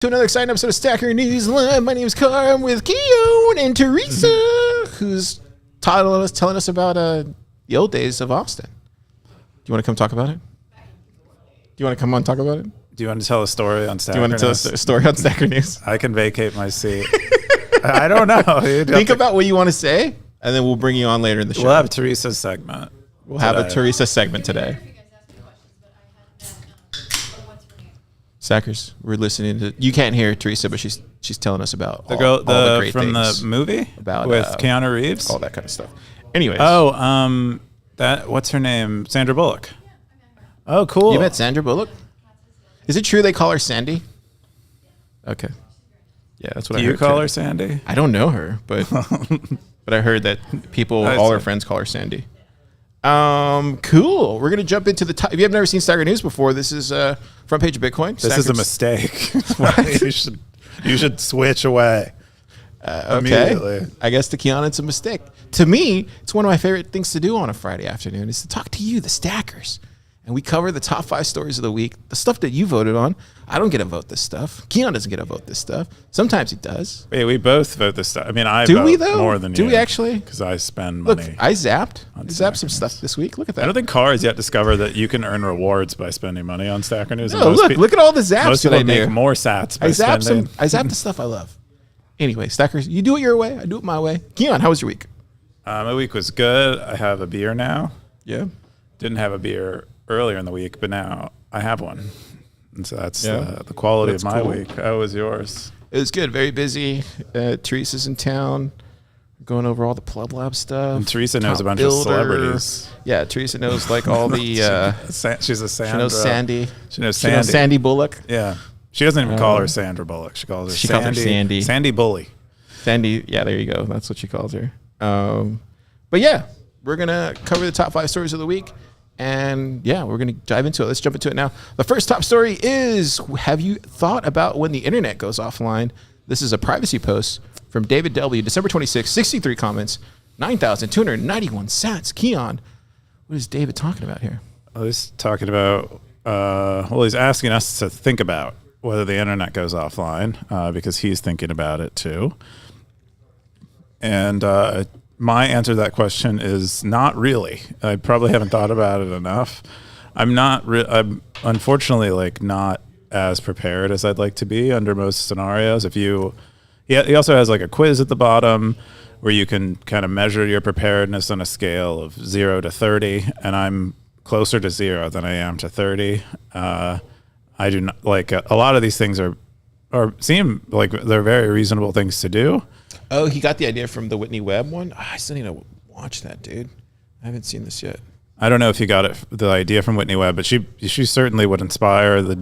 To another exciting episode of Stacker News Live. My name is Car. I'm with Keyan and Teresa, who's telling us about the old days of Austin. Do you want to come talk about it? Do you want to come on and talk about it? Do you want to tell a story on Stacker Do you want to tell us a story on Stacker News? I can vacate my seat. I don't know. Think about what you want to say, and then we'll bring you on later in the show. We'll have Teresa's segment. We'll have a Teresa segment today. Stackers, we're listening to. You can't hear Teresa, but she's telling us about the girl all the great from things the movie about with Keanu Reeves, all that kind of stuff. Anyways, that what's her name? Sandra Bullock. Oh, cool. You met Sandra Bullock? Is it true they call her Sandy? Okay, yeah, that's what I heard. Do you call too. her Sandy? I don't know her, but but I heard that people, all her friends, call her Sandy. Cool. We're gonna jump into the top. If you have never seen Stacker News before, this is front page of Bitcoin. This is a mistake. you should switch away. Okay. I guess to Keyan, it's a mistake. To me, it's one of my favorite things to do on a Friday afternoon is to talk to you, the Stackers. And we cover the top 5 stories of the week, the stuff that you voted on. I don't get to vote this stuff. Keyan doesn't get to vote this stuff. Sometimes he does. Wait, we both vote this stuff. I mean, I do vote we though? more than you. Do we actually? Because I spend money. Look, I zapped some stuff this week. Look at that. I don't think Car has yet discovered that you can earn rewards by spending money on Stacker News. No, look at all the zaps. Most people make more sats by spending. I zap the stuff I love. Anyway, Stackers, you do it your way. I do it my way. Keyan, how was your week? My week was good. I have a beer now. Yeah. Didn't have a beer earlier in the week, but now I have one. And so that's the quality of my week. How was yours? It was good. Very busy. Teresa's in town. Going over all the Plub Lab stuff. And Teresa knows a bunch of celebrities. Yeah, Teresa knows like all the... she's a Sandra. She knows Sandy. She knows Sandy Bullock. Yeah. She doesn't even call her Sandra Bullock. She calls her Sandy. Sandy Bully. Sandy, yeah, there you go. That's what she calls her. But yeah, we're going to cover the top 5 stories of the week. And yeah, we're going to dive into it. Let's jump into it now. The first top story is, have you thought about when the internet goes offline? This is a privacy post from David W. December 26, 63 comments, 9,291 sats. Keyan, what is David talking about here? Well, he's talking about, he's asking us to think about whether the internet goes offline because he's thinking about it too. And my answer to that question is not really. I probably haven't thought about it enough. I'm unfortunately not as prepared as I'd like to be under most scenarios. He also has like a quiz at the bottom where you can kind of measure your preparedness on a scale of 0 to 30, and I'm closer to 0 than I am to 30. I do not like a lot of these things seem like they're very reasonable things to do. Oh, he got the idea from the Whitney Webb one? Oh, I still need to watch that, dude. I haven't seen this yet. I don't know if he got the idea from Whitney Webb, but she certainly would inspire the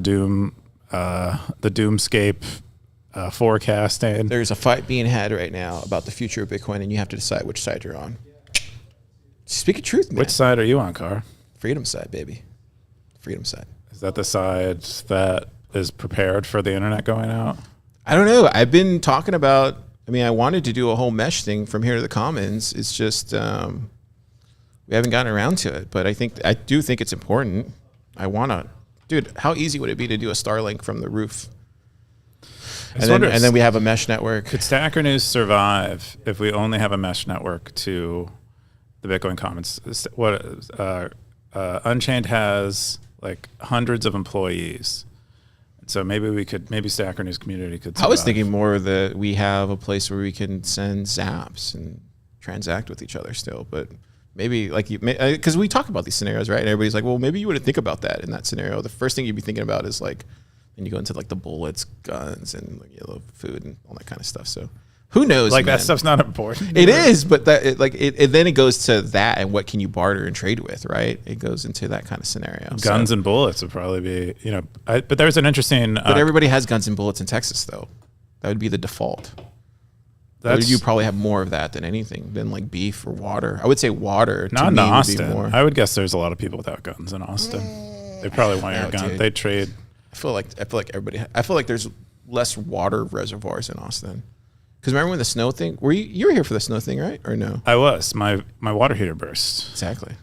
doomscape forecasting. There's a fight being had right now about the future of Bitcoin, and you have to decide which side you're on. Speak of truth, man. Which side are you on, Car? Freedom side, baby. Freedom side. Is that the side that is prepared for the internet going out? I don't know. I've been talking about... I wanted to do a whole mesh thing from here to the Commons. It's just we haven't gotten around to it. But I do think it's important. I want to, dude. How easy would it be to do a Starlink from the roof? And then we have a mesh network. Could Stacker News survive if we only have a mesh network to the Bitcoin Commons? Unchained has like hundreds of employees. So maybe Stacker News community could survive. I was thinking more that we have a place where we can send zaps and transact with each other still, but maybe because we talk about these scenarios, right? And everybody's like, well, maybe you wouldn't think about that in that scenario. The first thing you'd be thinking about is like, and you go into like the bullets, guns, and yellow food and all that kind of stuff. So who knows? Like that stuff's not important. It is, but then it goes to that and what can you barter and trade with, right? It goes into that kind of scenario. Guns and bullets would probably be, but there's an interesting. But everybody has guns and bullets in Texas, though. That would be the default. You probably have more of that than anything, than like beef or water. I would say water. Not in Austin. I would guess there's a lot of people without guns in Austin. They probably want your gun. Dude. They trade. I feel like everybody. I feel like there's less water reservoirs in Austin. Because remember when the snow thing? You were here for the snow thing, right? Or no? I was. My water heater burst. Exactly.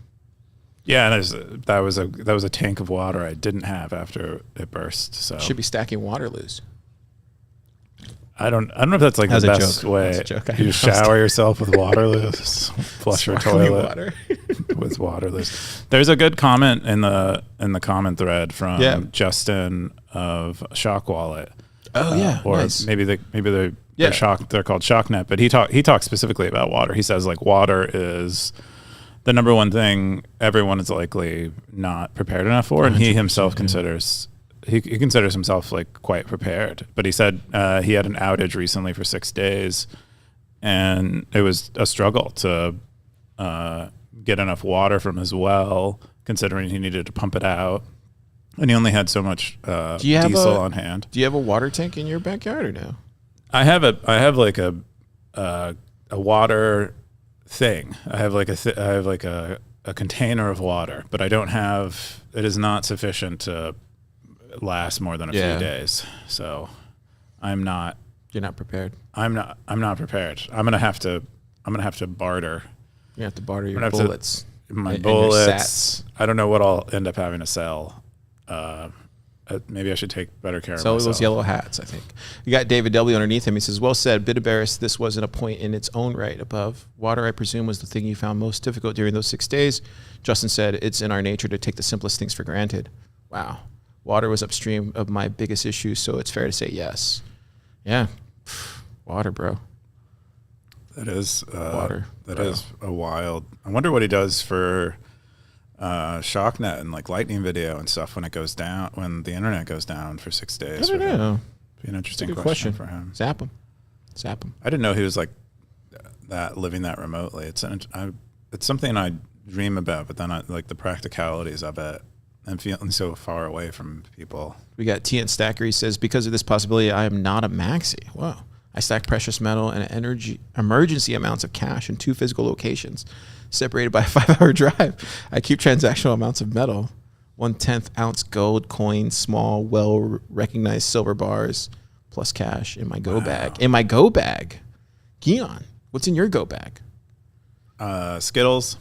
Yeah, and that was a tank of water I didn't have after it burst. So should be stacking Waterloos. I don't know if that's like That was the a best joke. way. That was a joke. I You know. shower yourself with waterless, flush your Sparkling toilet water. with waterless. There's a good comment in the comment thread from Justin of Shock Wallet. Oh yeah, or nice. maybe they're Shock. They're called ShockNet, but he talks specifically about water. He says like water is the number one thing everyone is likely not prepared enough for, and he himself considers. He considers himself like quite prepared, but he said he had an outage recently for 6 days, and it was a struggle to get enough water from his well, considering he needed to pump it out, and he only had so much diesel on hand. Do you have a water tank in your backyard or no? I have like a water thing. I have like a container of water, but I don't have. It is not sufficient to last more than a few days. So I'm not. You're not prepared. I'm not prepared. I'm gonna have to barter. You have to barter your bullets. My and bullets. your sats. I don't know what I'll end up having to sell. Maybe I should take better care of myself. Those yellow hats, I think. You got David W. underneath him. He says, well said. Bit embarrassed this wasn't a point in its own right above. Water, I presume, was the thing you found most difficult during those 6 days. Justin said, it's in our nature to take the simplest things for granted. Wow. Water was upstream of my biggest issues, so it's fair to say yes. Yeah. Water, bro. That is water. That is a wild. I wonder what he does for ShockNet and like lightning video and stuff when it goes down, when the internet goes down for 6 days. I don't know. Be an interesting Good question for him. Zap him. I didn't know he was like that, living that remotely. It's something I dream about, but then I like the practicalities of it and feeling so far away from people. We got T and Stacker. He says, because of this possibility, I am not a maxi. Whoa. I stack precious metal and emergency amounts of cash in 2 physical locations, separated by a 5-hour drive. I keep transactional amounts of metal, 1/10 ounce gold coins, small, well-recognized silver bars, plus cash in my go bag. In my go bag. Keyan, what's in your go bag? Skittles.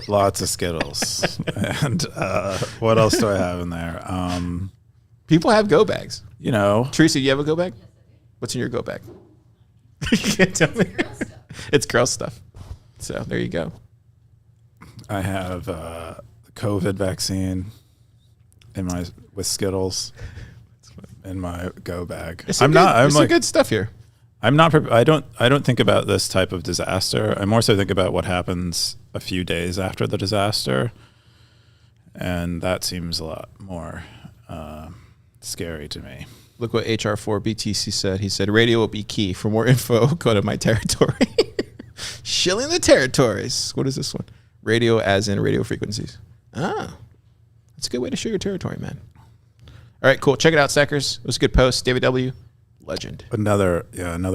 Lots of Skittles. And what else do I have in there? People have go bags. You know. Teresa, you have a go bag? What's in your go bag? You can't tell me. It's girl stuff. So there you go. I have the COVID vaccine with Skittles in my go bag. There's some good stuff here. I'm not. I don't think about this type of disaster. I more so think about what happens a few days after the disaster, and that seems a lot more scary to me. Look what HR4BTC said. He said, radio will be key. For more info, go to my territory. Shilling the territories. What is this one? Radio as in radio frequencies. Ah, that's a good way to show your territory, man. All right, cool. Check it out, Stackers. It was a good post. David W., legend. Another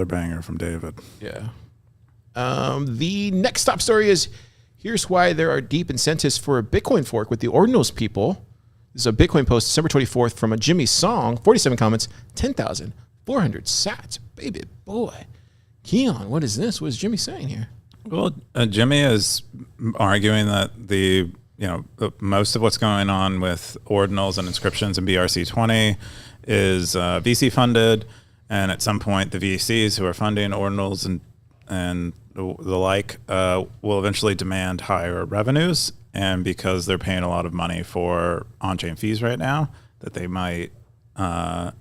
banger from David. Yeah. The next top story is, here's why there are deep incentives for a Bitcoin fork with the Ordinals people. This is a Bitcoin post, December 24th, from a Jimmy Song, 47 comments, 10,400 sats. Baby boy. Keyan, what is this? What is Jimmy saying here? Well, Jimmy is arguing that most of what's going on with Ordinals and inscriptions and BRC20 is VC funded, and at some point the VCs who are funding Ordinals and the like will eventually demand higher revenues. And because they're paying a lot of money for on-chain fees right now, that they might, their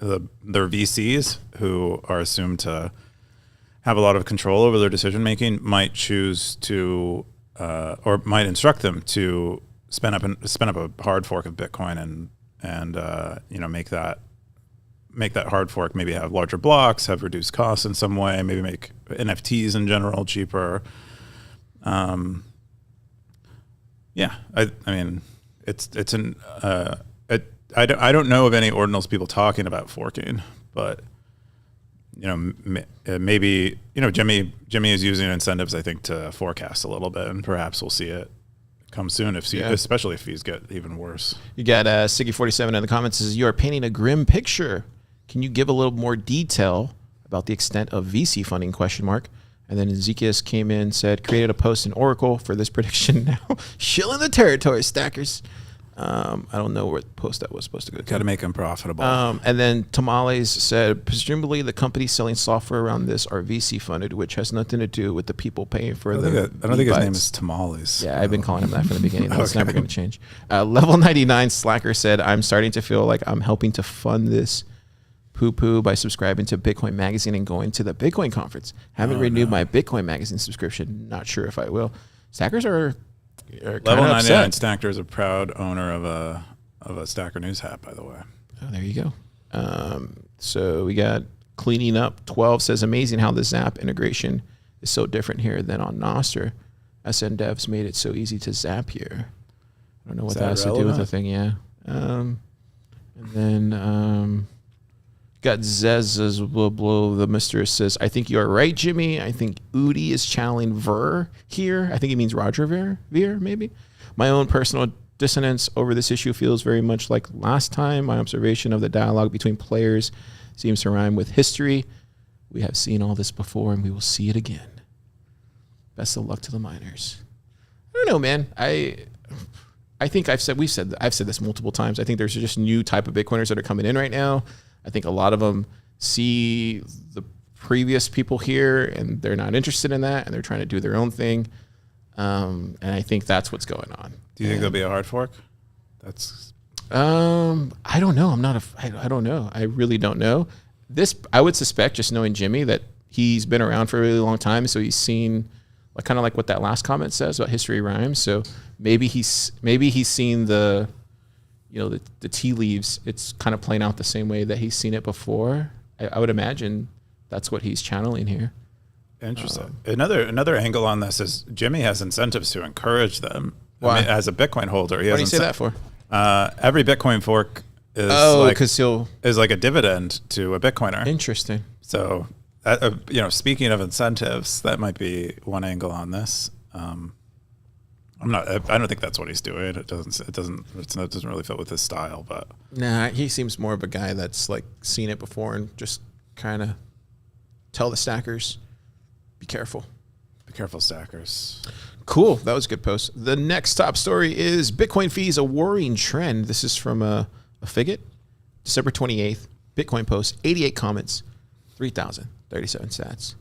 VCs, who are assumed to have a lot of control over their decision-making, might choose to, or might instruct them to spin up a hard fork of Bitcoin and make that hard fork maybe have larger blocks, have reduced costs in some way, maybe make NFTs in general cheaper. Yeah, I mean, I don't know of any Ordinals people talking about forking, but maybe Jimmy is using incentives, I think, to forecast a little bit, and perhaps we'll see it come soon especially if fees get even worse. You got Siggy47 in the comments says, you are painting a grim picture. Can you give a little more detail about the extent of VC funding ? And then Ezekiel came in, said, created a post in Oracle for this prediction now. Shilling the territory, Stackers. I don't know what post that was supposed to go to. Got to make them profitable. And then Tamales said, presumably the companies selling software around this are VC funded, which has nothing to do with the people paying for I don't think his name is Tamales. Yeah, I've been calling him that from the beginning. That's never going to change. Level 99 Slacker said, I'm starting to feel like I'm helping to fund this poo-poo by subscribing to Bitcoin Magazine and going to the Bitcoin conference. Haven't renewed my Bitcoin Magazine subscription. Not sure if I will. Stackers are Level 99 Stacker is a proud owner of a Stacker News hat, by the way. Oh, there you go. So we got Cleaning Up 12 says, amazing how the Zap integration is so different here than on Nostr. SN devs made it so easy to zap here. I don't know what that has to do with the thing, yeah. And then got Zez the Mister says, I think you're right, Jimmy. I think Udi is channeling Ver here. I think he means Roger Ver, maybe. My own personal dissonance over this issue feels very much like last time. My observation of the dialogue between players seems to rhyme with history. We have seen all this before and we will see it again. Best of luck to the miners. I don't know, man. I think I've said this multiple times. I think there's just new type of Bitcoiners that are coming in right now. I think a lot of them see the previous people here and they're not interested in that and they're trying to do their own thing. And I think that's what's going on. Do you think there'll be a hard fork? I don't know. I don't know. I really don't know. I would suspect, just knowing Jimmy, that he's been around for a really long time. So he's seen kind of like what that last comment says about history rhymes. So maybe he's seen the tea leaves. It's kind of playing out the same way that he's seen it before. I would imagine that's what he's channeling here. Interesting. Another angle on this is Jimmy has incentives to encourage them. Why? I mean, as a Bitcoin holder, What do you say that for? Every Bitcoin fork is like a dividend to a Bitcoiner. Interesting. So, speaking of incentives, that might be one angle on this. I don't think that's what he's doing. It doesn't really fit with his style, but nah, he seems more of a guy that's like seen it before and just kind of tell the stackers, be careful. Be careful, stackers. Cool. That was a good post. The next top story is Bitcoin fees, a worrying trend. This is from a Figit, December 28th. Bitcoin post, 88 comments, 3,037 stats.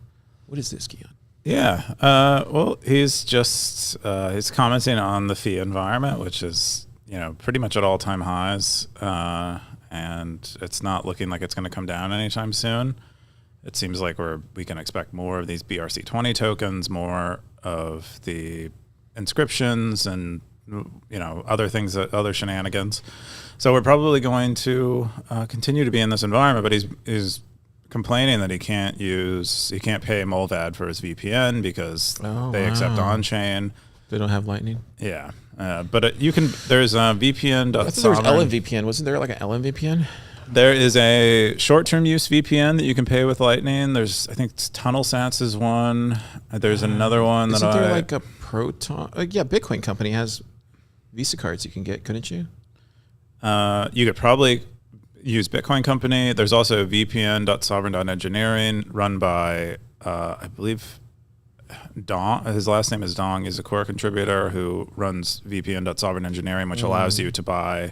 What is this, Keyan? Yeah. Well, he's commenting on the fee environment, which is, pretty much at all-time highs. And it's not looking like it's going to come down anytime soon. It seems like we can expect more of these BRC20 tokens, more of the inscriptions and, other shenanigans. So we're probably going to continue to be in this environment, but he's complaining that he can't pay Molvad for his VPN because they accept on-chain. They don't have Lightning? Yeah. But there's a VPN. I thought there was LMVPN. Wasn't there like an LMVPN? There is a short-term use VPN that you can pay with Lightning. I think TunnelSats is one. There's another one Isn't there like a Proton? Bitcoin company has Visa cards you can get, couldn't you? You could probably use Bitcoin company. There's also VPN.sovereign.engineering run by, I believe, Dong. His last name is Dong. He's a core contributor who runs VPN.sovereign.engineering, which allows you to buy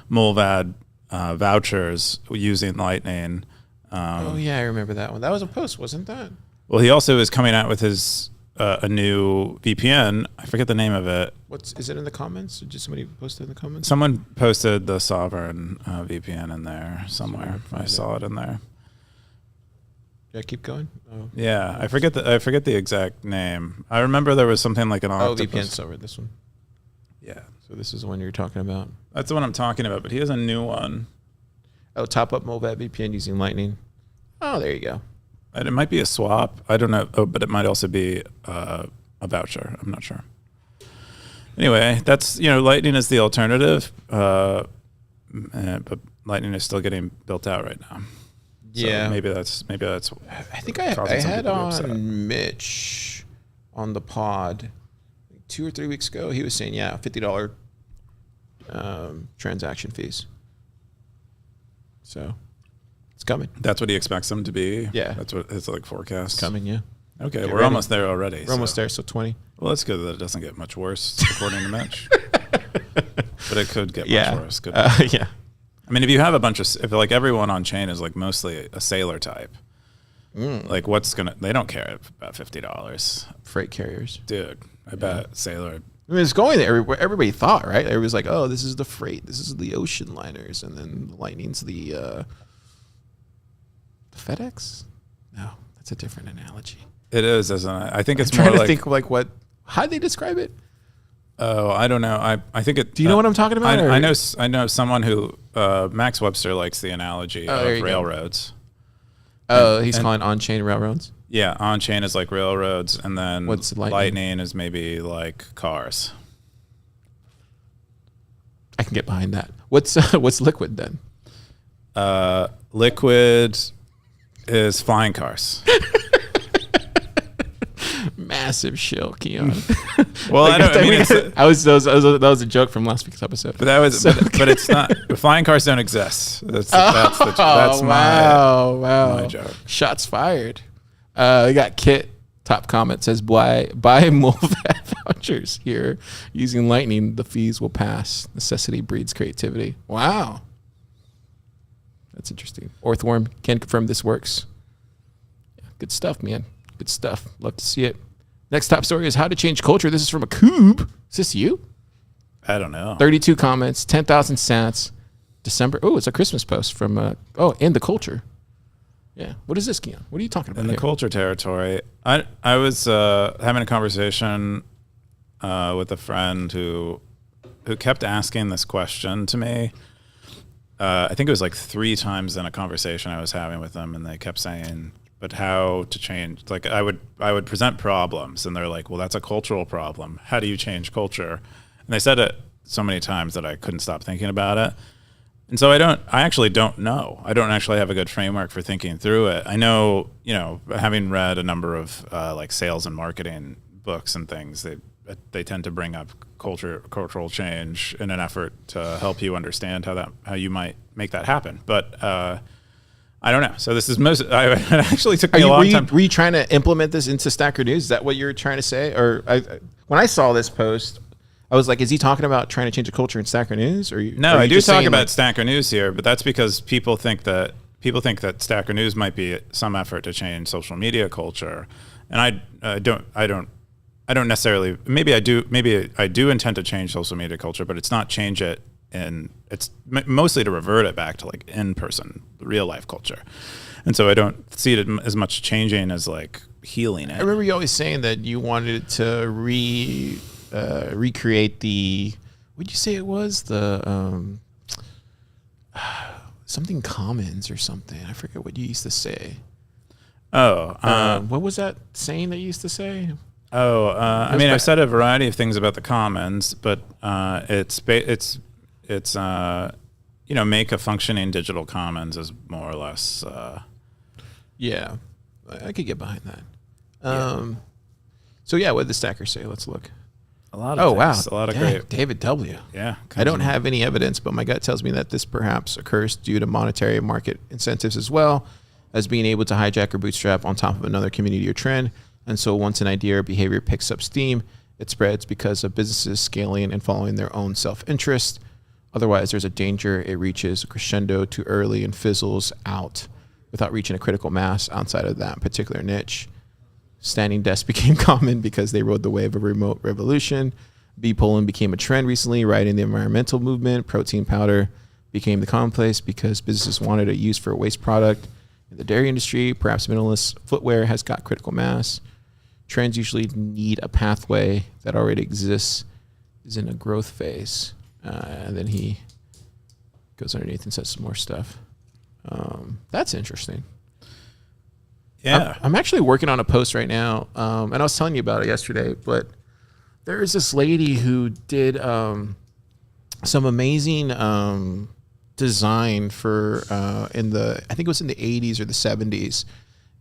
Molvad vouchers using Lightning. I remember that one. That was a post, wasn't that? Well, he also is coming out with his a new VPN. I forget the name of it. Is it in the comments? Or did somebody post it in the comments? Someone posted the Sovereign VPN in there somewhere. I saw it in there. Yeah, keep going. Oh. Yeah, I forget the exact name. I remember there was something like an octopus. VPN server. This one. Yeah. So this is the one you're talking about. That's the one I'm talking about, but he has a new one. Oh, top up Molvat VPN using Lightning. Oh, there you go. And it might be a swap. I don't know. Oh, but it might also be a voucher. I'm not sure. Anyway, that's Lightning is the alternative, but Lightning is still getting built out right now. So yeah, maybe that's. I think I had on Mitch on the pod 2 or 3 weeks ago. He was saying, $50 transaction fees. So it's coming. That's what he expects them to be. Yeah, that's what his forecast. It's coming. Yeah. Okay, we're almost there already. We're almost there. So 20. Well, that's good that it doesn't get much worse, according to Mitch. But it could get Yeah. much worse. Couldn't it? Yeah. I mean, if you have a bunch of, if like everyone on chain is like mostly a sailor type, like they don't care about $50. Freight carriers. Dude, I bet sailor. I mean, it's going there. Everybody thought, right? Everybody's like, oh, this is the freight. This is the ocean liners. And then the Lightning's the FedEx? No, that's a different analogy. It is, isn't it? I think it's I'm more trying to like. think of like what, how'd they describe it? Oh, I don't know. I think it. Do you know what I'm talking about? I know someone who Max Webster likes the analogy of railroads. Oh, he's calling on-chain railroads? Yeah, on-chain is like railroads, and then What's Lightning is maybe like cars. I can get behind that. What's Liquid then? Liquid is flying cars. Massive shill, Keyan. Well, like, I mean, that was a joke from last week's episode. But that was, but it's not. Flying cars don't exist. That's wow, my joke. Shots fired. We got Kit. Top comment says, buy MOLVAT vouchers here. Using Lightning, the fees will pass. Necessity breeds creativity. Wow. That's interesting. Orthworm can confirm this works. Yeah, good stuff, man. Good stuff. Love to see it. Next top story is how to change culture. This is from a Coob. Is this you? I don't know. 32 comments, 10,000 sats. December. Oh, it's a Christmas post from, in the culture. Yeah. What is this, Keyan? What are you talking about In the culture territory, I was having a conversation with a friend who kept asking this question to me. I think it was like 3 times in a conversation I was having with them, and they kept saying, but how to change? Like I would present problems, and they're like, well, that's a cultural problem. How do you change culture? And they said it so many times that I couldn't stop thinking about it. And so I actually don't know. I don't actually have a good framework for thinking through it. I know, having read a number of like sales and marketing books and things, they tend to bring up cultural change in an effort to help you understand how you might make that happen. But I don't know. So this is it actually took me a long time. Were you trying to implement this into Stacker News? Is that what you're trying to say? Or when I saw this post, I was like, is he talking about trying to change the culture in Stacker News? No, I do talk about Stacker News here, but that's because people think that Stacker News might be some effort to change social media culture, and I don't necessarily. Maybe I do intend to change social media culture, but it's not change it, and it's mostly to revert it back to like in-person, real life culture, and so I don't see it as much changing as like healing it. I remember you always saying that you wanted to recreate the, what'd you say it was? The something commons or something. I forget what you used to say. What was that saying that you used to say? I mean, I've said a variety of things about the commons, but it's make a functioning digital commons is more or less. Yeah, I could get behind that. So yeah, what did the stacker say? Let's look. A lot of things. A lot of great. David W. Yeah. I don't have any evidence, but my gut tells me that this perhaps occurs due to monetary market incentives as well as being able to hijack or bootstrap on top of another community or trend. And so once an idea or behavior picks up steam, it spreads because of businesses scaling and following their own self-interest. Otherwise, there's a danger it reaches a crescendo too early and fizzles out without reaching a critical mass outside of that particular niche. Standing desks became common because they rode the wave of remote revolution. B-polling became a trend recently, riding the environmental movement. Protein powder became the commonplace because businesses wanted a use for a waste product. In the dairy industry, perhaps minimalist footwear has got critical mass. Trends usually need a pathway that already exists, is in a growth phase. And then he goes underneath and says some more stuff. That's interesting. Yeah. I'm actually working on a post right now, and I was telling you about it yesterday, but there is this lady who did some amazing design for I think it was in the 80s or the 70s,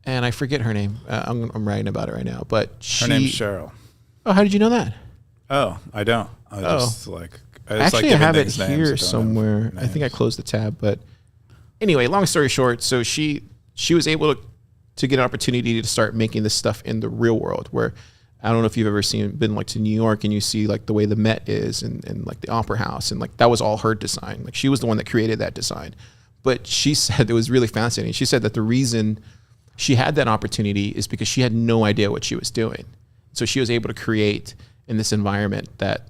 and I forget her name. I'm writing about it right now, but her name's Cheryl. Oh, how did you know that? Oh, I don't. Actually, I have it here somewhere. I think I closed the tab, but anyway, long story short, so she was able to get an opportunity to start making this stuff in the real world, where I don't know if you've ever been like to New York and you see like the way the Met is and like the Opera House, and like that was all her design. Like she was the one that created that design. But she said, it was really fascinating. She said that the reason she had that opportunity is because she had no idea what she was doing. So she was able to create in this environment that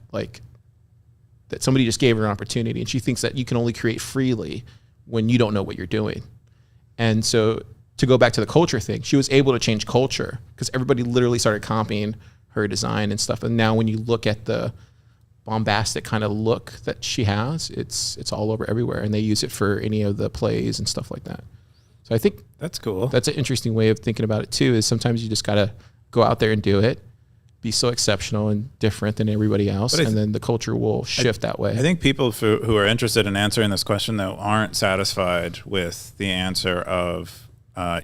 somebody just gave her an opportunity, and she thinks that you can only create freely when you don't know what you're doing. And so to go back to the culture thing, she was able to change culture because everybody literally started copying her design and stuff. And now when you look at the bombastic kind of look that she has, it's all over everywhere, and they use it for any of the plays and stuff like that. So I think that's cool. That's an interesting way of thinking about it too, is sometimes you just got to go out there and do it, be so exceptional and different than everybody else, and then the culture will shift that way. I think people who are interested in answering this question, though, aren't satisfied with the answer of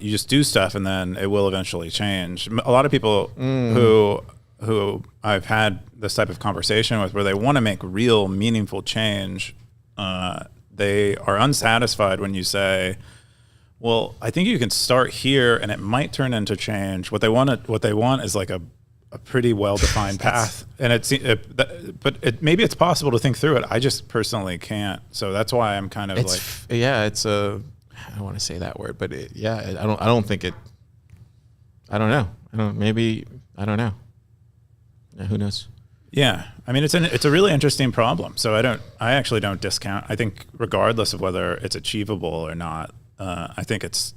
you just do stuff and then it will eventually change. A lot of people who I've had this type of conversation with, where they want to make real, meaningful change, they are unsatisfied when you say, well, I think you can start here and it might turn into change. What they want is like a pretty well-defined path, and maybe it's possible to think through it. I just personally can't, so that's why I'm kind of I don't want to say that word, but I don't think it. I don't know. I don't know. Who knows? Yeah, I mean it's a really interesting problem. So I actually don't discount. I think regardless of whether it's achievable or not, I think it's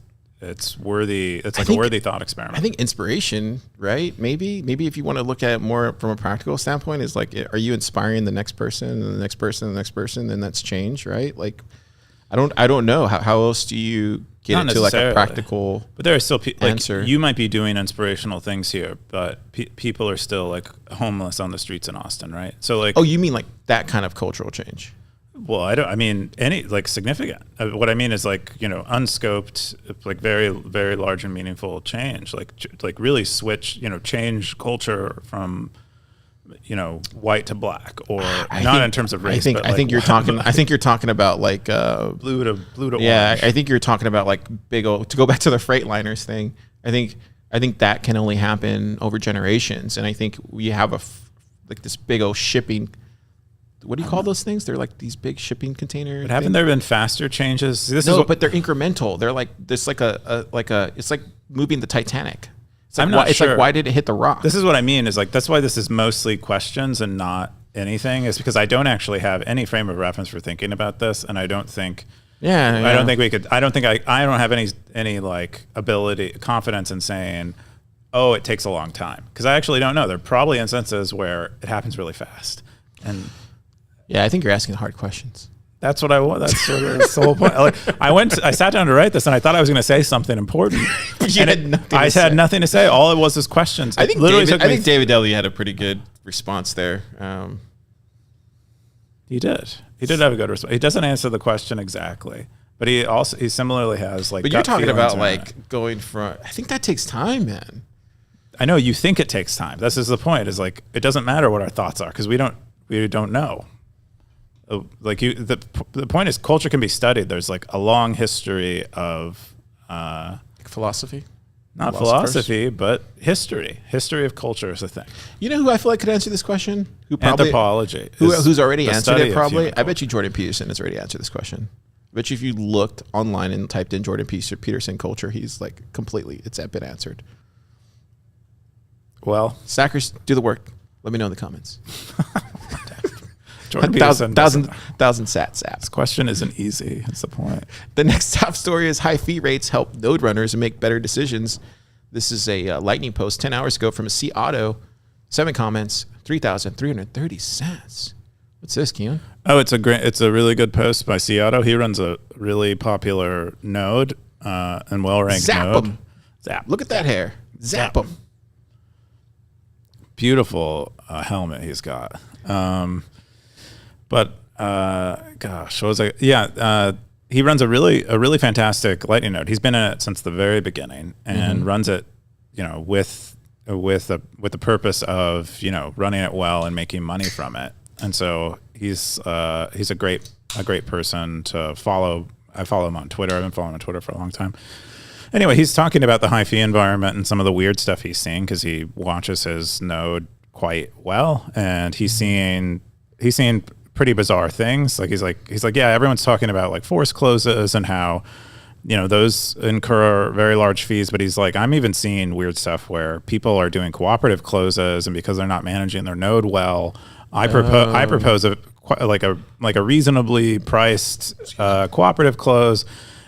worthy. It's like a worthy thought experiment. I think inspiration, right? Maybe if you want to look at it more from a practical standpoint, is like, are you inspiring the next person and the next person and the next person? Then that's change, right? Like, I don't know how else do you get into like a practical. But there are still answer. You might be doing inspirational things here, but people are still like homeless on the streets in Austin, right? So like, oh, you mean like that kind of cultural change? Well, I mean any like significant. What I mean is like, unscoped, like very, very large and meaningful change, like really switch, change culture from, white to black, or in terms of race. I think you're talking about like blue to yeah. orange. I think you're talking about like big old, to go back to the Freightliners thing. I think that can only happen over generations, and I think we have like this big old shipping. What do you call those things? They're like these big shipping container. But haven't there been faster changes? But they're incremental. They're like this, like it's like moving the Titanic. It's like, I'm not sure. Like, why did it hit the rock? This is what I mean. Is like, that's why this is mostly questions and not anything. Is because I don't actually have any frame of reference for thinking about this, and I don't think. Yeah. I don't think we could. I don't have any like confidence in saying, oh, it takes a long time, because I actually don't know. There are probably instances where it happens really fast, and. Yeah, I think you're asking hard questions. That's what I want. That's sort of the whole point. Like, I sat down to write this, and I thought I was going to say something important. But you had nothing. I had nothing to say. All it was questions. I think David Deli had a pretty good response there. He did. He did have a good response. He doesn't answer the question exactly, but he similarly has like. But you're talking about like going from. I think that takes time, man. I know you think it takes time. This is the point. Is like, it doesn't matter what our thoughts are, because we don't know. Like the point is, culture can be studied. There's like a long history of philosophy, not philosophy, but history. History of culture is a thing. You know who I feel like could answer this question? Anthropology. Who's already answered it? Probably. I bet you Jordan Peterson has already answered this question. I bet you if you looked online and typed in Jordan Peterson culture, he's like it's been answered. Well, Sackers, do the work. Let me know in the comments. Jordan thousand sats. This question isn't easy. That's the point. The next top story is high fee rates help node runners make better decisions. This is a lightning post 10 hours ago from a C Auto. 7 comments, 3,330 cents. What's this, Keyan? Oh, it's a really good post by C Auto. He runs a really popular node and well-ranked node. Zap. Look at that hair. Zap him. Beautiful helmet he's got. But gosh, what was I? Yeah, he runs a really fantastic Lightning node. He's been in it since the very beginning, and runs it, with the purpose of running it well and making money from it. And so he's a great person to follow. I follow him on Twitter. I've been following him on Twitter for a long time. Anyway, he's talking about the high fee environment and some of the weird stuff he's seeing because he watches his node quite well, and he's seeing pretty bizarre things. He's like, yeah, everyone's talking about like force closes and how, those incur very large fees. But he's like, I'm even seeing weird stuff where people are doing cooperative closes, and because they're not managing their node well, I propose a reasonably priced cooperative close,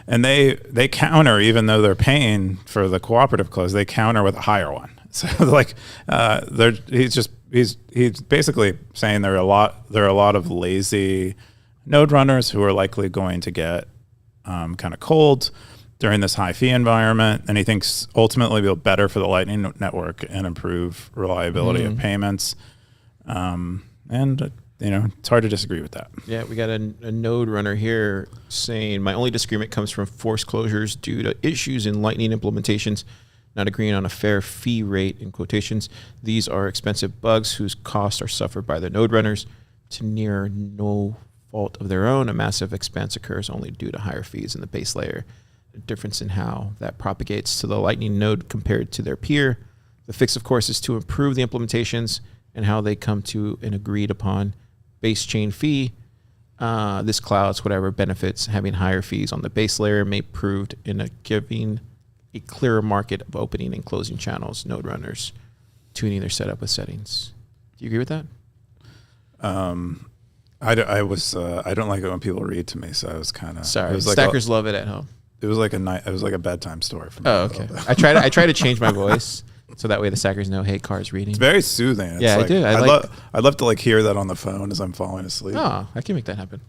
and they counter, even though they're paying for the cooperative close, they counter with a higher one. So he's basically saying there are a lot of lazy node runners who are likely going to get kind of cold during this high fee environment, and he thinks ultimately it'll be better for the Lightning Network and improve reliability of payments. It's hard to disagree with that. Yeah, we got a node runner here saying, my only disagreement comes from force closures due to issues in Lightning implementations, not agreeing on a fair fee rate in quotations. These are expensive bugs whose costs are suffered by the node runners to near no fault of their own. A massive expense occurs only due to higher fees in the base layer. The difference in how that propagates to the Lightning node compared to their peer. The fix, of course, is to improve the implementations and how they come to an agreed upon base chain fee. This clouds whatever benefits having higher fees on the base layer may prove in giving a clearer market of opening and closing channels, node runners tuning their setup with settings. Do you agree with that? I don't like it when people read to me, so I was kind of sorry. Stackers love it at home. It was like a bedtime story for me. Oh, okay. I try to change my voice so that way the stackers know, hey, Car's reading. It's very soothing. It's I do. I'd love to hear that on the phone as I'm falling asleep. Oh, I can make that happen.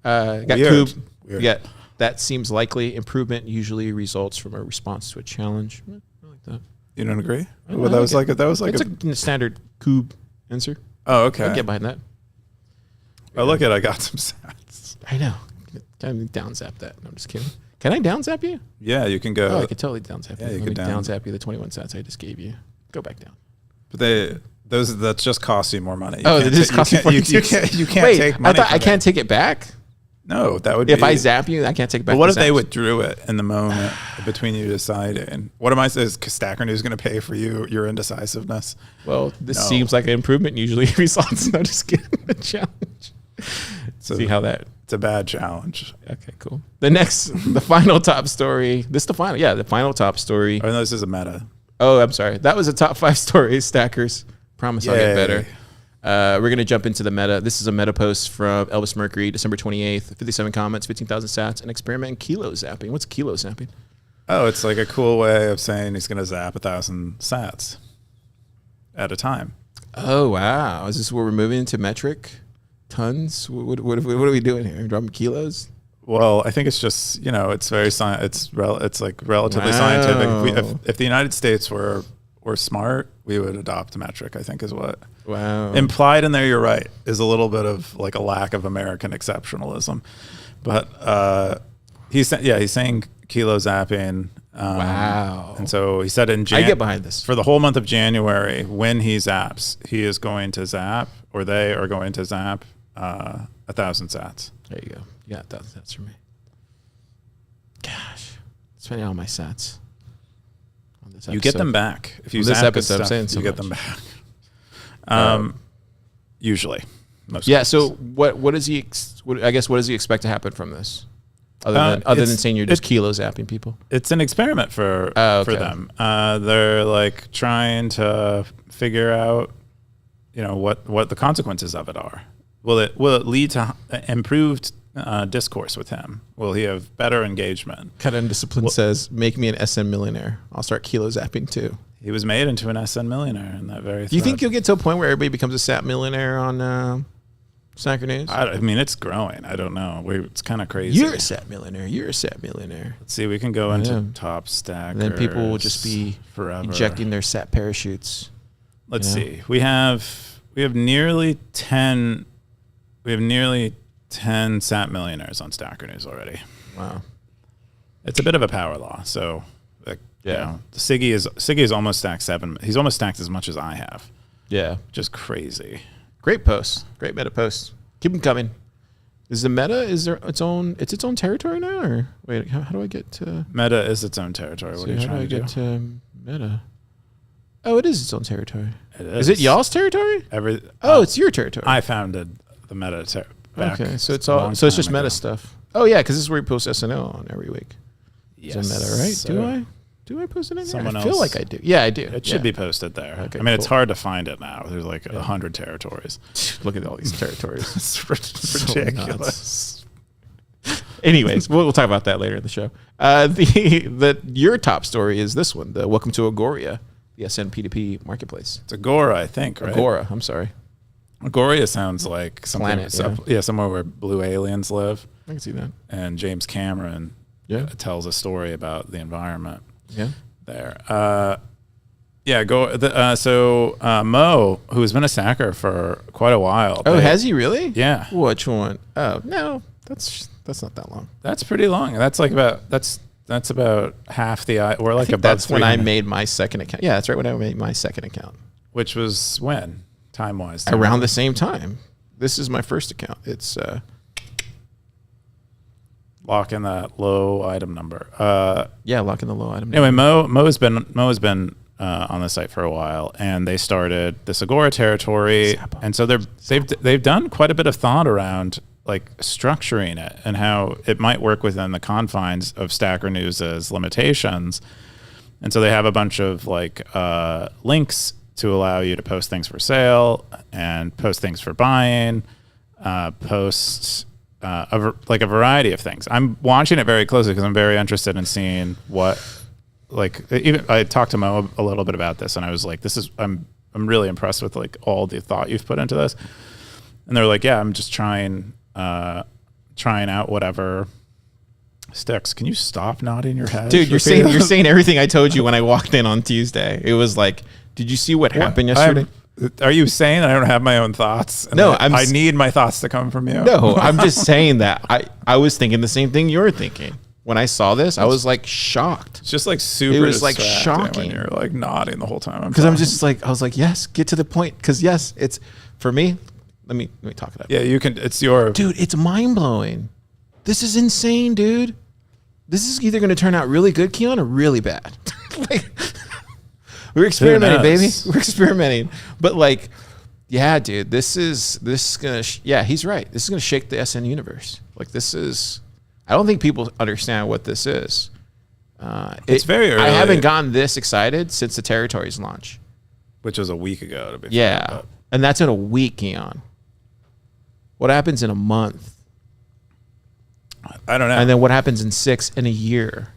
Got Coob. Yeah, that seems likely. Improvement usually results from a response to a challenge. I like that. You don't agree? It's a standard Coob answer. Oh, okay. I get behind that. Oh, look at I got some sats. I know. Can I down zap that? No, I'm just kidding. Can I down zap you? Yeah, you can go. Oh, I could totally down zap you. Yeah, you can can down zap you the 21 sats I just gave you. Go back down. But that just costs you more money. They just cost you more money. You can't Wait, take money. I can't take it back? No, that would if be... I zap you, I can't take it back. But what if they withdrew it in the moment between you deciding? What am I saying? Is Stacker News going to pay for your indecisiveness? Well, this seems like an improvement. Usually results. No, just kidding. A challenge. See how that... It's a bad challenge. Okay, cool. The final top story. The final top story. Oh, no, this is a meta. Oh, I'm sorry. That was a top 5 story, Stackers. Promise I'll get better. We're going to jump into the meta. This is a meta post from Elvis Mercury, December 28th, 57 comments, 15,000 sats, an experiment in kilo-zapping. What's kilo-zapping? Oh, it's like a cool way of saying he's going to zap 1,000 sats at a time. Oh, wow. Is this where we're moving into metric? Tons? What are we doing here? Dropping kilos? Well, I think it's just, it's very it's like relatively scientific. If the United States were smart, we would adopt a metric, I think is what. Wow. Implied in there, you're right, is a little bit of like a lack of American exceptionalism. But he's saying kilo-zapping. Wow. And so he said I get behind this. For the whole month of January, when he zaps, he is going to zap, or they are going to zap 1,000 sats. There you go. You got 1,000 sats for me. Gosh. Spending all my sats. You get them back. If you this zap episode, stuff, I'm saying so you get much. them back. Usually. Most cases. So what does he expect to happen from this? Other than saying you're just kilo-zapping people? It's an experiment for them. They're like trying to figure out, what the consequences of it are. Will it lead to improved discourse with him? Will he have better engagement? Cut and Discipline says, make me an SN millionaire. I'll start kilo-zapping too. He was made into an SN millionaire in that very Do you think you'll get to a point where everybody becomes a SAP millionaire on Stacker News? I mean, it's growing. I don't know. It's kind of crazy. You're a SAP millionaire. You're a SAP millionaire. Let's see. We can go into top stackers. And then people will just be forever injecting their SAP parachutes. Let's see. We have nearly 10. We have nearly 10 SAP millionaires on Stacker News already. Wow. It's a bit of a power law. So, Siggy is almost stacked 7. He's almost stacked as much as I have. Yeah. Just crazy. Great post. Great meta post. Keep them coming. Is the meta, is there its own territory now, or wait, how do I get to Meta is its own territory. What are you trying to do? How do I get to meta? Oh, it is its own territory. It Is it y'all's territory? It's your territory. I founded the meta okay, so it's all. So it's just meta stuff. Oh yeah, because this is where we post SNL on every week. Yes, it's a meta, right? so Do I post it in there? someone I feel else- like I do. Yeah, I do. It should be posted there. Okay, I mean, it's cool. hard to find it now. There's like 100 territories. Look at all these territories. It's ridiculous. Anyways, we'll talk about that later in the show. Your top story is this one: the Welcome to Agoria, the SNP2P marketplace. It's Agora, I think, right? Agora. I'm sorry. Agoria sounds like something. Planet, somewhere where blue aliens live. I can see that. And James Cameron tells a story about the environment. Yeah. There. So Mo, who has been a stacker for quite a while. Oh, has he really? Yeah. Which one? Oh, no, that's not that long. That's pretty long. That's like that's about half the. We're like above. That's when I 300. made my second account. Yeah, that's right when I made my second account. Which was when, time wise. Around the same time. This is my first account. It's lock in that low item number. lock in the low item. Anyway, Mo has been on the site for a while, and they started this Agora territory, and so they've done quite a bit of thought around like structuring it and how it might work within the confines of Stacker News's limitations. And so they have a bunch of like links to allow you to post things for sale and post things for buying, post a variety of things. I'm watching it very closely because I'm very interested in seeing what, like, even I talked to Mo a little bit about this, and I was like, I'm really impressed with like all the thought you've put into this. And they're like, yeah, I'm just trying out whatever sticks. Can you stop nodding your head? Dude, you're saying everything I told you when I walked in on Tuesday. It was like, did you see what happened yesterday? Are you saying I don't have my own thoughts? And no, I need my thoughts to come from you. No, I'm just saying that I was thinking the same thing you're thinking. When I saw this, I was like shocked. It's just like super. It was like shocking when you're like nodding the whole time. Because I'm just like, I was like, yes, get to the point. Because yes, it's for me. Let me talk it up. Yeah, you can. It's your dude. It's mind blowing. This is insane, dude. This is either going to turn out really good, Keyan, or really bad. Like, we're experimenting, baby. We're experimenting. But like, yeah, dude, this is gonna. He's right. This is gonna shake the SN universe. Like, this is. I don't think people understand what this is. It's very early. I haven't gotten this excited since the territories launch, which was a week ago. To be fair, and that's in a week, Keyan. What happens in a month? I don't know. And then what happens in 6 in a year?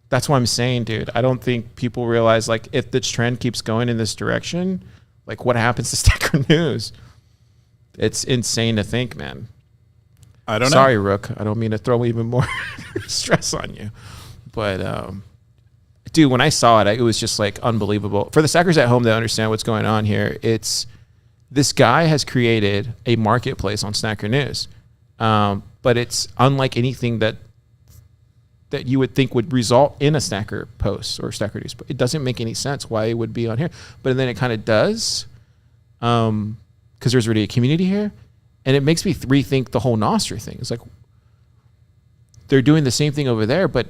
That's what I'm saying, dude. I don't think people realize, like, if this trend keeps going in this direction, like, what happens to Stacker News? It's insane to think, man. I don't know. Sorry, Rook. I don't mean to throw even more stress on you. But, dude, when I saw it, it was just, like, unbelievable. For the stackers at home that understand what's going on here, it's this guy has created a marketplace on Stacker News. But it's unlike anything that you would think would result in a stacker post or stacker news. But it doesn't make any sense why it would be on here. But then it kind of does, because there's already a community here, and it makes me rethink the whole Nostra thing. It's like they're doing the same thing over there, but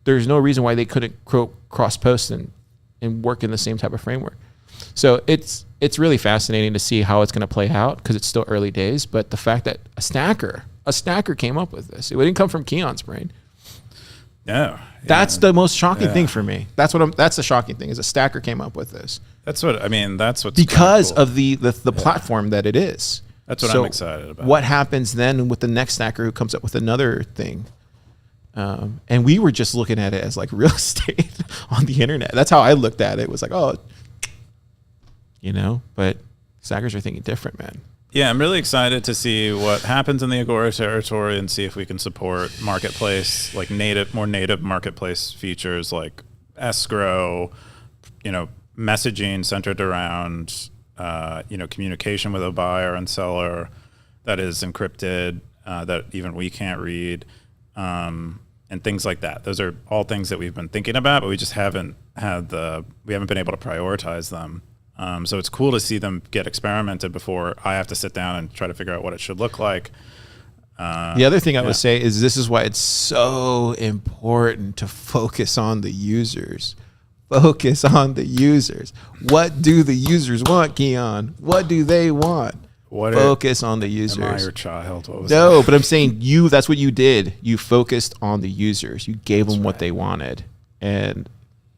there's no reason why they couldn't cross post and work in the same type of framework. So it's really fascinating to see how it's going to play out because it's still early days. But the fact that a stacker came up with this, it didn't come from Keyan's brain. No, that's the most shocking thing for me. That's the shocking thing is a stacker came up with this. That's what I mean. That's what's because cool. of the platform that it is. That's what I'm excited about. What happens then with the next stacker who comes up with another thing? And we were just looking at it as like real estate on the internet. That's how I looked at it. It was like, oh, but stackers are thinking different, man. Yeah, I'm really excited to see what happens in the Agora territory and see if we can support marketplace, like more native marketplace features like escrow, messaging centered around, communication with a buyer and seller that is encrypted, that even we can't read, and things like that. Those are all things that we've been thinking about, but we just haven't been able to prioritize them. So it's cool to see them get experimented before I have to sit down and try to figure out what it should look like. The other thing I would say is this is why it's so important to focus on the users. Focus on the users. What do the users want, Keyan? What do they want? Focus on the users. Am I your child? What was No, that? but I'm saying that's what you did. You focused on the users. You gave them what they wanted. And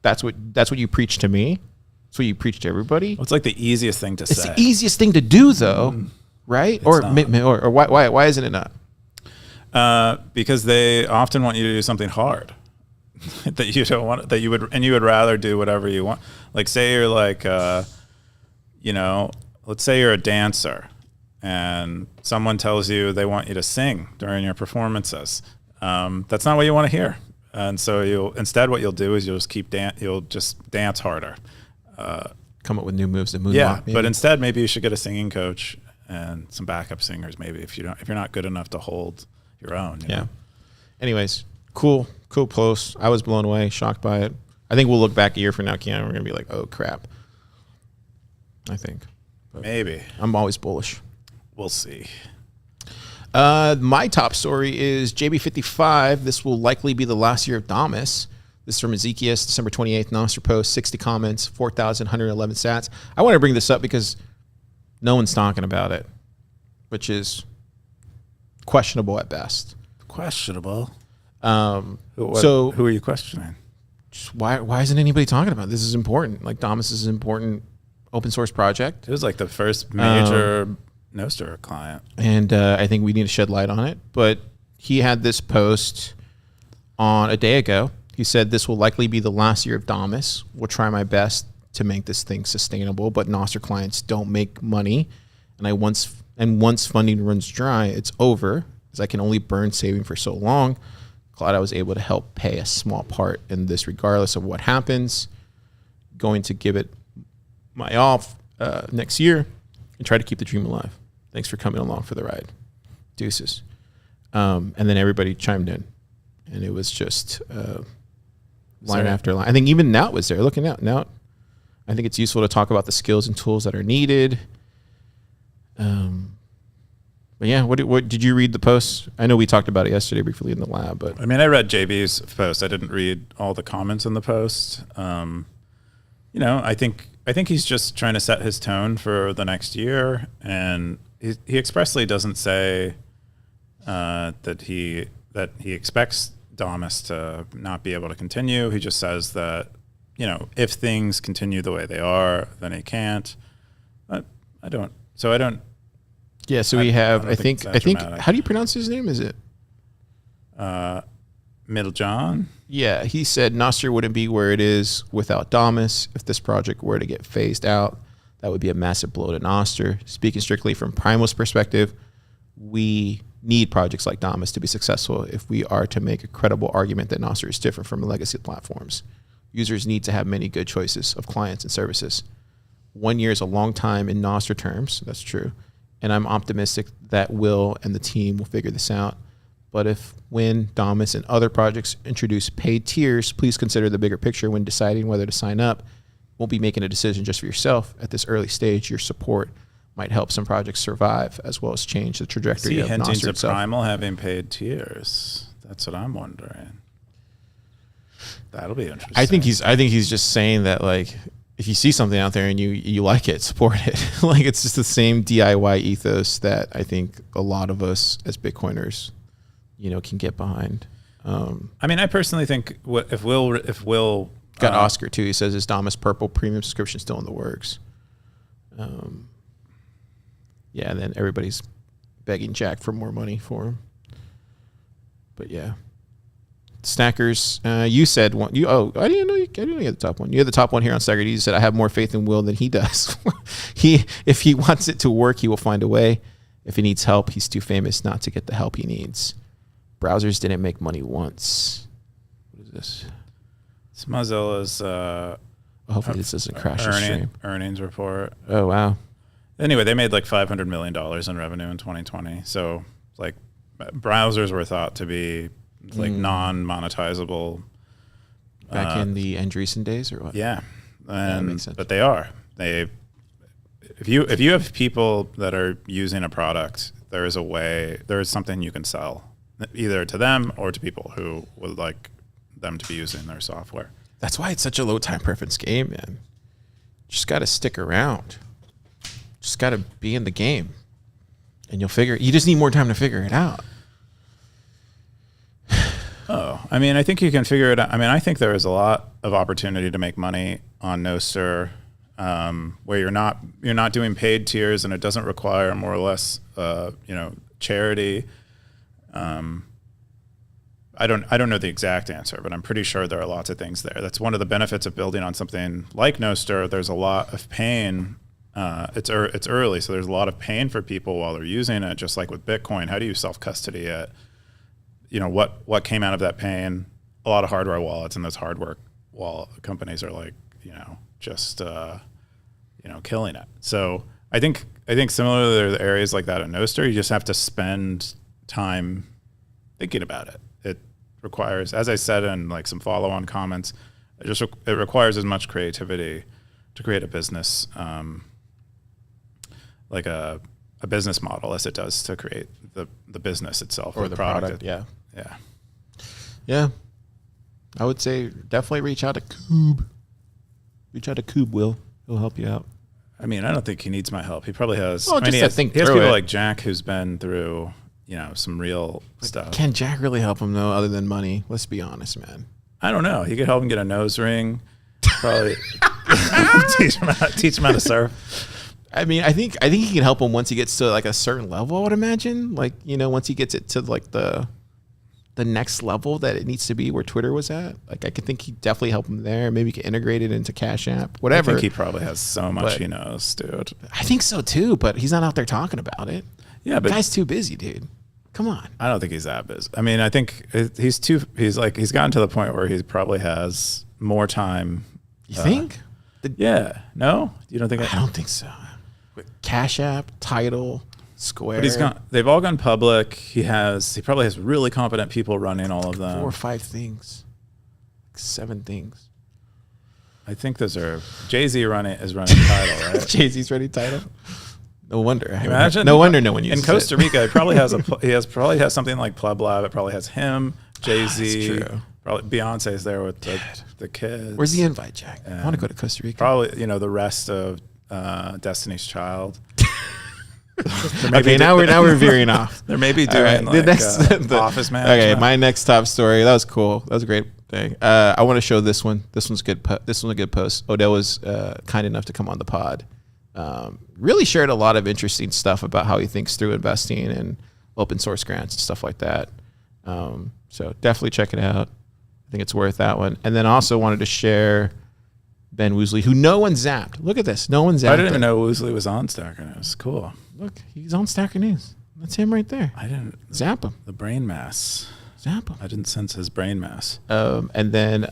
that's what you preach to me. That's what you preach to everybody. Well, it's like the easiest thing to say. It's the easiest thing to do, though, right? Or why isn't it not? Because they often want you to do something hard that you don't want, that you would rather do whatever you want. Like, say you're like, let's say you're a dancer and someone tells you they want you to sing during your performances. That's not what you want to hear. And so what you'll do is you'll just dance harder. Come up with new moves to moonwalk. Yeah, but instead maybe you should get a singing coach and some backup singers maybe if you're not good enough to hold your own. You know? Anyways, cool post. I was blown away, shocked by it. I think we'll look back a year from now, Keyan, we're gonna be like, oh crap. I think. But maybe. I'm always bullish. We'll see. My top story is JB55. This will likely be the last year of Damus. This is from Ezekias, December 28th, Nostr post, 60 comments, 4,111 stats. I want to bring this up because no one's talking about it, which is questionable at best. Questionable? Who are you questioning? Just why isn't anybody talking about it? This is important. Like, Damus is an important open source project. It was like the first major Nostr client. And I think we need to shed light on it. But he had this post on a day ago. He said, this will likely be the last year of Damus. We'll try my best to make this thing sustainable, but Nostr clients don't make money. And once funding runs dry, it's over, as I can only burn saving for so long. Glad I was able to help pay a small part in this regardless of what happens. Going to give it my all next year and try to keep the dream alive. Thanks for coming along for the ride. Deuces. And then everybody chimed in. And it was just line after line. I think even Nout was there. Looking out, Nout. I think it's useful to talk about the skills and tools that are needed. But yeah, what did you read the post? I know we talked about it yesterday briefly in the lab, but I mean, I read JB's post. I didn't read all the comments in the post. I think he's just trying to set his tone for the next year, and he expressly doesn't say that he expects Damus to not be able to continue. He just says that, if things continue the way they are, then he can't. But I don't. Yeah, so we have, I think, how do you pronounce his name? Is it? Middle John? Yeah, he said Nostr wouldn't be where it is without Damus. If this project were to get phased out, that would be a massive blow to Nostr. Speaking strictly from Primal's perspective, we need projects like Damus to be successful if we are to make a credible argument that Nostr is different from legacy platforms. Users need to have many good choices of clients and services. 1 year is a long time in Nostr terms, that's true. And I'm optimistic that Will and the team will figure this out. But when Damus and other projects introduce paid tiers, please consider the bigger picture when deciding whether to sign up. Won't be making a decision just for yourself. At this early stage, your support might help some projects survive as well as change the trajectory of Nostr hinting to itself. Primal having paid tiers. That's what I'm wondering. That'll be interesting. I think he's just saying that, like, if you see something out there and you like it, support it. Like, it's just the same DIY ethos that I think a lot of us as Bitcoiners, can get behind. I mean, I personally think if Will got Oscar too. He says his Damus Purple premium subscription still in the works. Yeah, and then everybody's begging Jack for more money for him. But yeah. Stackers, you said one. I didn't know you had the top one. You had the top one here on Stacker. You said, I have more faith in Will than he does. If he wants it to work, he will find a way. If he needs help, he's too famous not to get the help he needs. Browsers didn't make money once. What is this? It's Mozilla's hopefully this doesn't crash the stream. Earnings report. Oh, wow. Anyway, they made like $500 million in revenue in 2020. So, like, browsers were thought to be like non-monetizable back in the Andreessen days, or what? Yeah, that makes sense. But they are. If you have people that are using a product there is something you can sell either to them or to people who would like them to be using their software. That's why it's such a low time preference game, man. Just got to stick around. Just got to be in the game, and you just need more time to figure it out. Oh, I mean, I think you can figure it out. I mean, I think there is a lot of opportunity to make money on Nostr, where you're not doing paid tiers, and it doesn't require more or less, charity. I don't know the exact answer, but I'm pretty sure there are lots of things there. That's one of the benefits of building on something like Nostr. There's a lot of pain. It's early, so there's a lot of pain for people while they're using it. Just like with Bitcoin, how do you self-custody it? What came out of that pain? A lot of hardware wallets, and those hardware wallet companies are like, just killing it. So I think similarly, there are areas like that in Nostr. You just have to spend time thinking about it. It requires, as I said in like some follow-on comments, it requires as much creativity to create a business, like a business model, as it does to create the business itself or the product. Yeah. I would say definitely reach out to Coob. Will. He'll help you out. I mean, I don't think he needs my help. He probably has. Well, he has people it. like Jack who's been through, some real stuff. Can Jack really help him though, other than money? Let's be honest, man. I don't know. He could help him get a nose ring. Probably teach him how to surf. I mean, I think he can help him once he gets to like a certain level. I would imagine, like once he gets it to like the next level that it needs to be where Twitter was at. Like I could think he'd definitely help him there. Maybe he could integrate it into Cash App, whatever. I think he probably has so much he knows, dude. I think so too, but he's not out there talking about it. Yeah, but the guy's too busy, dude. Come on. I don't think he's that busy. I mean, I think he's gotten to the point where he probably has more time. You think? Yeah. No? You don't think? I don't think so. With Cash App, Tidal, Square. But they've all gone public. He probably has really competent people running all of them. 4 or 5 things. 7 things. I think those are Jay-Z is running Tidal, right? Jay-Z's running Tidal. No wonder. Imagine. No wonder no one uses it. In Costa Rica, it probably has probably has something like Pleb Lab. It probably has him, Jay-Z. That's true. Probably Beyonce's there with the kids. Where's the invite, Jack? I want to go to Costa Rica. Probably, the rest of Destiny's Child. Okay, now we're veering off. There may be doing the office management. Okay, my next top story. That was cool. That was a great thing. I want to show this one. This one's good. This one's a good post. Odell was kind enough to come on the pod. Really shared a lot of interesting stuff about how he thinks through investing and open source grants and stuff like that. So definitely check it out. I think it's worth that one. And then also wanted to share Ben Woosley, who no one zapped. Look at this. No one zapped. I didn't even know Woosley was on Stacker News. Cool. Look, he's on Stacker News. That's him right there. I didn't zap him. The brain mass. Zap him. I didn't sense his brain mass. And then,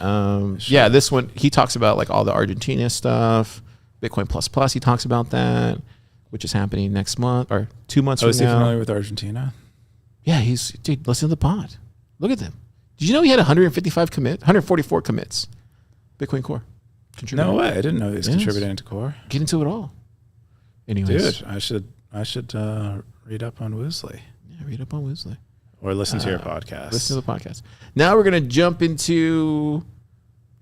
this one, he talks about like all the Argentina stuff. Bitcoin Plus. He talks about that, which is happening next month or 2 months from now. Is he familiar with Argentina? Yeah, dude, listen to the pod. Look at them. Did you know he had 144 commits? Bitcoin Core. No way. I didn't know he was contributing to Core. Get into it all. Anyways. Dude, I should read up on Woosley. Yeah, read up on Woosley. Or listen to your podcast. Listen to the podcast. Now we're going to jump into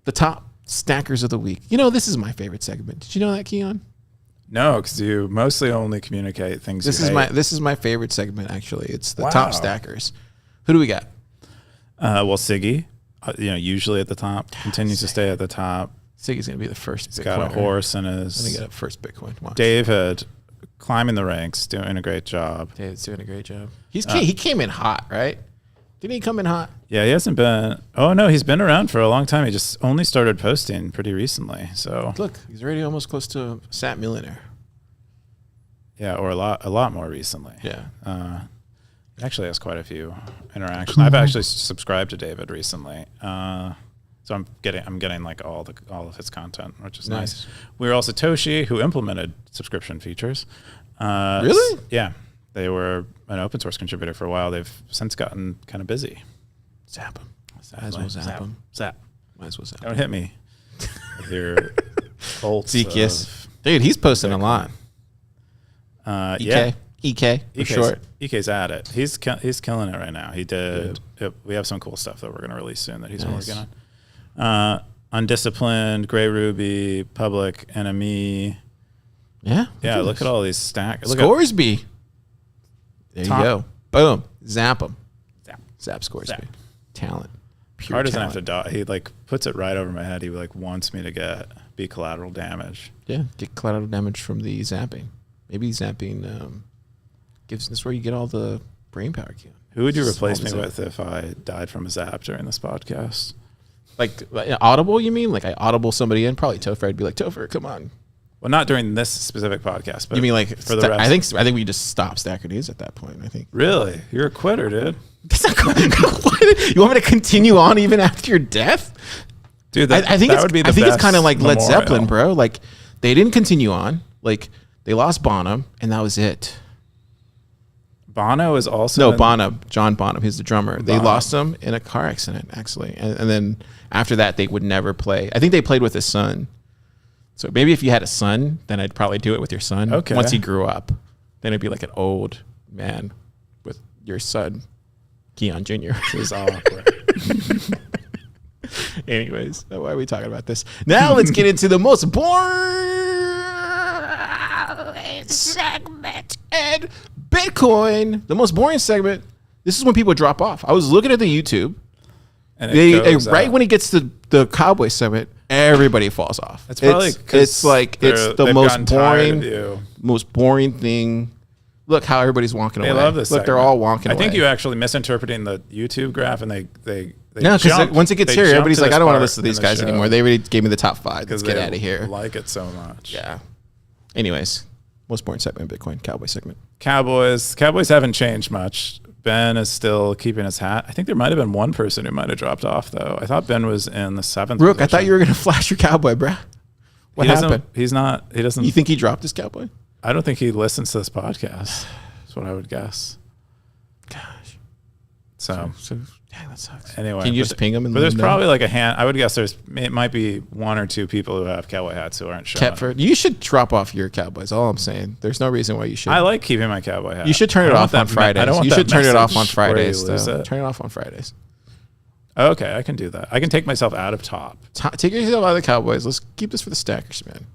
the top stackers of the week. This is my favorite segment. Did you know that, Keyan? No, because you mostly only communicate things This is my favorite segment, actually. It's the top stackers. Who do we got? Well, Siggy, usually at the top, continues to stay at the top. Siggy's going to be the first. He's got a horse in his. Let me get up first Bitcoin. Watch. David, climbing the ranks, doing a great job. David's doing a great job. He came in hot, right? Didn't he come in hot? Yeah, he hasn't been. Oh no, he's been around for a long time. He just only started posting pretty recently. So look, he's already almost close to a Sat millionaire. Yeah, or a lot more recently. Yeah. He actually has quite a few interactions. I've actually subscribed to David recently, so I'm getting like all of his content, which is nice. We were also Satoshi, who implemented subscription features. Really? Yeah, they were an open source contributor for a while. They've since gotten kind of busy. Zap him. Might as well zap him. Might as well zap him. Don't hit me with your bolts. Dude, he's posting a lot. Yeah. EK for short. EK's at it. He's killing it right now. He did. We have some cool stuff that we're going to release soon that he's been working on. Undisciplined, Grey Ruby, Public Enemy. Yeah. Look at all these stacks. Scoresby. There you go. Boom. Zap him. Zap Scoresby. Talent. Pure Car doesn't talent. have to die. He like puts it right over my head. He like wants me to be collateral damage. Yeah, get collateral damage from the zapping. Maybe zapping gives this where you get all the brain power. Who would you replace me with if I died from a zap during this podcast? Like audible, you mean? Like I audible somebody in? Probably Topher. I'd be like, Topher, come on. Well, not during this specific podcast, but you mean like for the rest? I think we just stop Stacker News at that point. I think. Really, you're a quitter, dude. That's not you want me to continue on even after your death, dude? I think it's kind of like Led Zeppelin, bro. Like they didn't continue on. Like they lost Bonham, and that was it. Bono is also John Bonham. He's the drummer. They lost him in a car accident, actually, and then after that, they would never play. I think they played with his son. So maybe if you had a son, then I'd probably do it with your son. Okay. Once he grew up, then it'd be like an old man with your son, Keyan Jr. This is awkward. Anyways, why are we talking about this? Now let's get into the most boring segment and Bitcoin. The most boring segment. This is when people drop off. I was looking at the YouTube. And right when it gets to the Cowboy segment, everybody falls off. It's probably it's the most boring thing. Look how everybody's walking away. They love this. Look, segment. they're all walking away. I think you're actually misinterpreting the YouTube graph, and they no, because once it gets here, everybody's like, I don't want to listen to these guys anymore. They already gave me the top 5. Let's get out of here. Like it so much. Yeah. Anyways, most boring segment, Bitcoin Cowboy segment. Cowboys haven't changed much. Ben is still keeping his hat. I think there might have been one person who might have dropped off, though. I thought Ben was in the 7th Rook, position. I thought you were going to flash your Cowboy, bruh. What happened? He doesn't. You think he dropped his Cowboy? I don't think he listens to this podcast. That's what I would guess. Gosh. So dang, that sucks. Anyway. Can you just ping him? But there's probably like a hand. I would guess it might be 1 or 2 people who have Cowboy hats who aren't showing. You should drop off your Cowboys. All I'm saying. There's no reason why you should. I like keeping my Cowboy hat. You should turn it off on Fridays. You should turn it off on Fridays. Turn it off on Fridays. Okay, I can do that. I can take myself out of top. Take yourself out of the Cowboys. Let's keep this for the Stackers, man.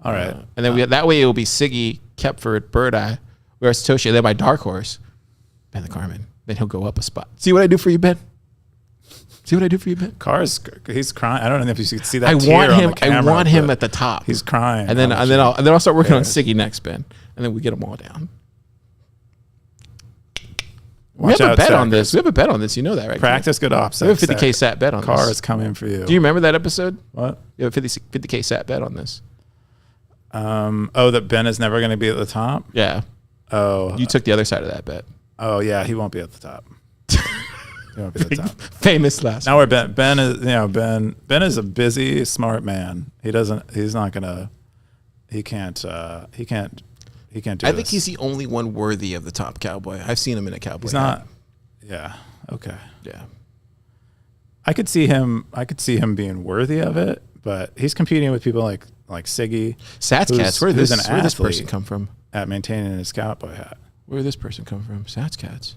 All right. And then that way it will be Siggy, Kepford, Bird Eye, whereas Toshi, and then my dark horse, Ben the Carmen. Then he'll go up a spot. See what I do for you, Ben? See what I do for you, Ben? He's crying. I don't know if you can see that. I want him at the top. He's crying. And then I'll start working on Siggy next, Ben. And then we get them all down. We have a bet on this. We have a bet on this. You know that, right? Practice good ops. We have a 50K sat bet on this. Car is coming for you. Do you remember that episode? What? You have a 50K sat bet on this. That Ben is never going to be at the top? Yeah. Oh. You took the other side of that bet. Oh, yeah. He won't be at the top. He won't be at the top. Famous last. Now we're Ben is a busy, smart man. He can't do this. I think he's the only one worthy of the top Cowboy. I've seen him in a Cowboy. He's not. Yeah. Okay. Yeah. I could see him being worthy of it, but he's competing with people like Siggy. Satscats. Where did this person come from? At maintaining his Cowboy hat. Where did this person come from? Satscats.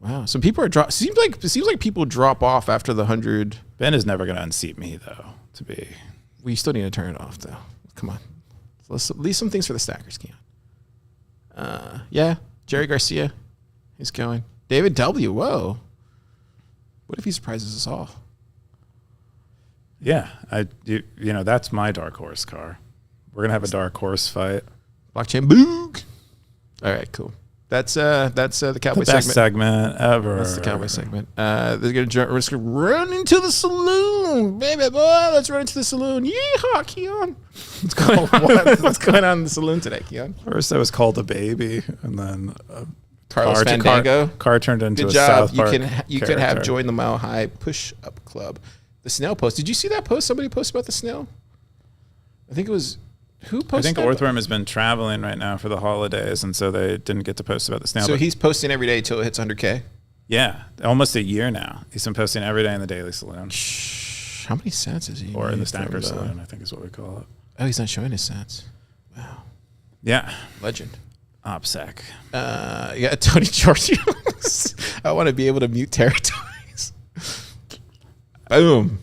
Wow. Some people it seems like people drop off after the 100. Ben is never going to unseat me, though. Well, you still need to turn it off, though. Come on. Let's leave some things for the Stackers, Keyan. Yeah. Jerry Garcia. He's going. David W. Whoa. What if he surprises us all? Yeah. That's my dark horse car. We're going to have a dark horse fight. Blockchain boog. All right, cool. That's the Cowboy segment. Best segment ever. That's the Cowboy segment. We're just gonna run into the saloon, baby boy. Let's run into the saloon. Yeehaw, Keyan. What's going on in the saloon today, Keyan? First, I was called a baby, and then Carlos Fandango. Car turned into Good a job. South Park You could have joined the Mile High Push-Up Club. The snail post. Did you see that post? Somebody posted about the snail. I think it was. Who posted? I think Orthworm has been traveling right now for the holidays, and so they didn't get to post about the snail. So he's posting every day until it hits 100K? Yeah, almost a year now. He's been posting every day in the Daily Saloon. How many sats is he? Or in the Stacker Saloon, I think is what we call it. Oh, he's not showing his sats. Wow. Yeah. Legend. OPSEC. Yeah, Tony Giorgio. I want to be able to mute territories. Boom.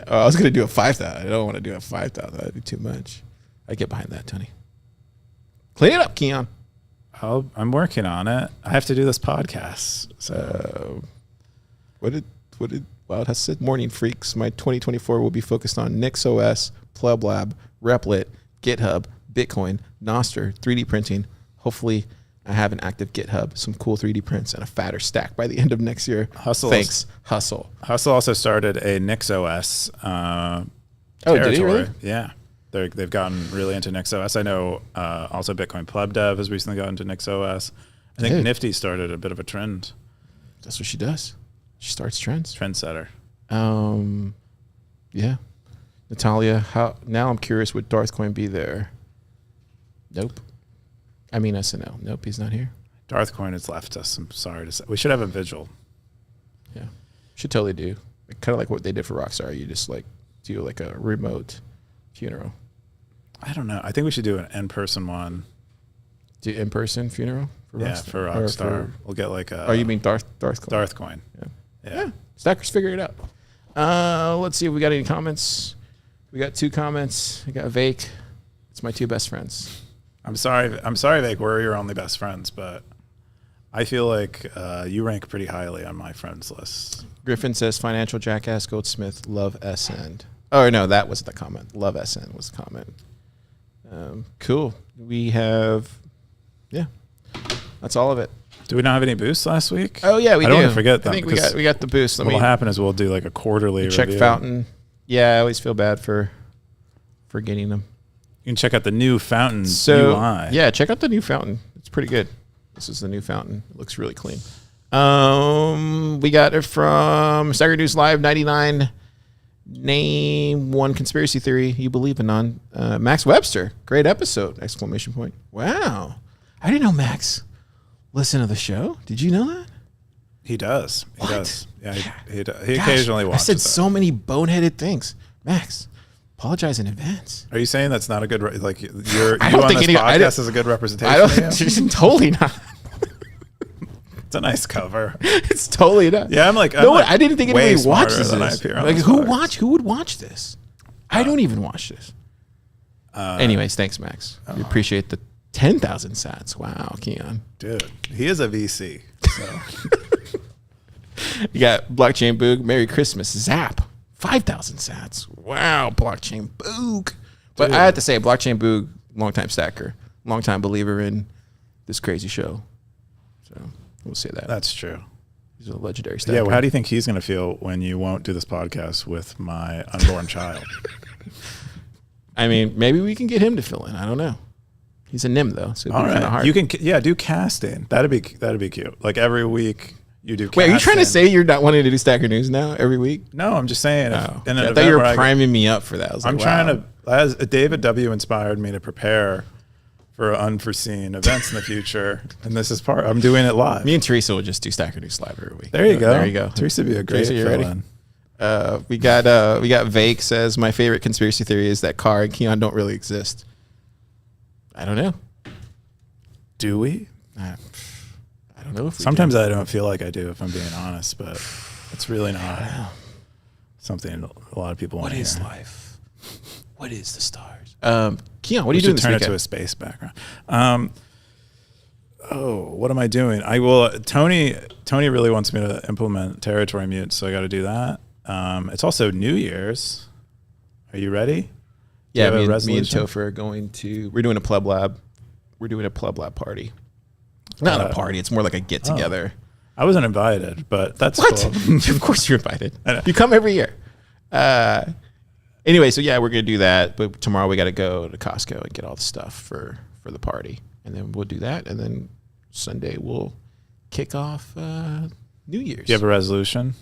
I was going to do a 5,000. I don't want to do a 5,000. That'd be too much. I get behind that, Tony. Clean it up, Keyan. I'm working on it. I have to do this podcast. So, what did Wild Has said? Morning Freaks. My 2024 will be focused on NixOS, PlebLab, Replit, GitHub, Bitcoin, Nostr, 3D printing. Hopefully, I have an active GitHub, some cool 3D prints, and a fatter stack by the end of next year. Hustle. Thanks, Hustle. Hustle also started a NixOS Did he really? Yeah. They've gotten really into NixOS. I know also Bitcoin Pleb Dev has recently gotten into NixOS. I think Nifty started a bit of a trend. That's what she does. She starts trends. Trendsetter. Yeah. Natalia, now I'm curious, would Darthcoin be there? Nope. I mean SNL. Nope, he's not here. Darthcoin has left us. I'm sorry to say. We should have a vigil. Yeah. Should totally do. Kind of like what they did for Rockstar. You just like do like a remote funeral. I don't know. I think we should do an in-person one. Do in-person funeral for Rockstar? For Rockstar. We'll get like a... Oh, you mean Darthcoin? Darthcoin. Yeah. Stackers, figure it out. Let's see if we got any comments. We got 2 comments. We got Vake. It's my 2 best friends. I'm sorry, Vake. We're your only best friends, but I feel like you rank pretty highly on my friends list. Griffin says, financial jackass, Goldsmith, love SN. Oh, no, that wasn't the comment. Love SN was the comment. Cool. We have, that's all of it. Do we not have any boosts last week? Oh, yeah, we do. I don't want to forget them. I think we got the boost. What will happen is we'll do like a quarterly check review. Fountain. Yeah, I always feel bad for getting them. You can check out the new Fountain UI. Yeah, check out the new Fountain. It's pretty good. This is the new Fountain. It looks really clean. We got it from Stagger News Live 99. Name one conspiracy theory you believe in on. Max Webster. Great episode! ! Wow. I didn't know Max listened to the show. Did you know that? He does. He What? does. Yeah, he occasionally watches I said that. so many boneheaded things. Max, apologize in advance. Are you saying that's not a good like you I on don't think this any- I podcast don't- is a good representation? I don't. Totally not. It's a nice cover. It's totally not. Yeah, I'm like I didn't think way anybody smarter watches than I this. appear on Like this who podcast. would watch this? I don't even watch this. Anyways, thanks, Max. We appreciate the 10,000 sats. Wow, Keyan. Dude, he is a VC. So. You got Blockchain Boog. Merry Christmas. Zap. 5,000 sats. Wow, Blockchain Boog. But Dude. I have to say, Blockchain Boog, longtime stacker, longtime believer in this crazy show. So we'll say that. That's true. He's a legendary stacker. Yeah, well, how do you think he's going to feel when you won't do this podcast with my unborn child? I mean, maybe we can get him to fill in. I don't know. He's a NIM though, so it'd All be kind of right, hard. you can do casting. That'd be cute. Like every week you do. Wait, are you trying to casting. say you're not wanting to do Stacker News now every week? No, I'm just saying. If, Oh, in an I thought event you were where I- priming me up for that. I was I'm like, trying wow. to. As David W. inspired me to prepare for unforeseen events in the future, and this is part. I'm doing it live. Me and Teresa will just do Stacker News live every week. There you go. There you go. Teresa would be a great Teresa, you ready? fill-in. We got Vake says my favorite conspiracy theory is that Car and Keyan don't really exist. I don't know. Do we? I don't know if we Sometimes do. I don't feel like I do, if I'm being honest, but it's really not something a lot of people want What to is hear. life? What is the stars? Keyan, what are We you should doing this turn it weekend? to a space background. What am I doing? I will. Tony really wants me to implement territory mute, so I got to do that. It's also New Year's. Are you ready? Yeah, have a me and resolution? Topher are going to. We're doing a Pleb Lab. We're doing a Pleb Lab party. Not a party. It's more like a get together. I wasn't invited, but that's What? cool. Of course you're invited. I know. You come every year. Anyway, so yeah, we're gonna do that. But tomorrow we got to go to Costco and get all the stuff for the party, and then we'll do that, and then Sunday we'll kick off New Year's. Do you have a resolution?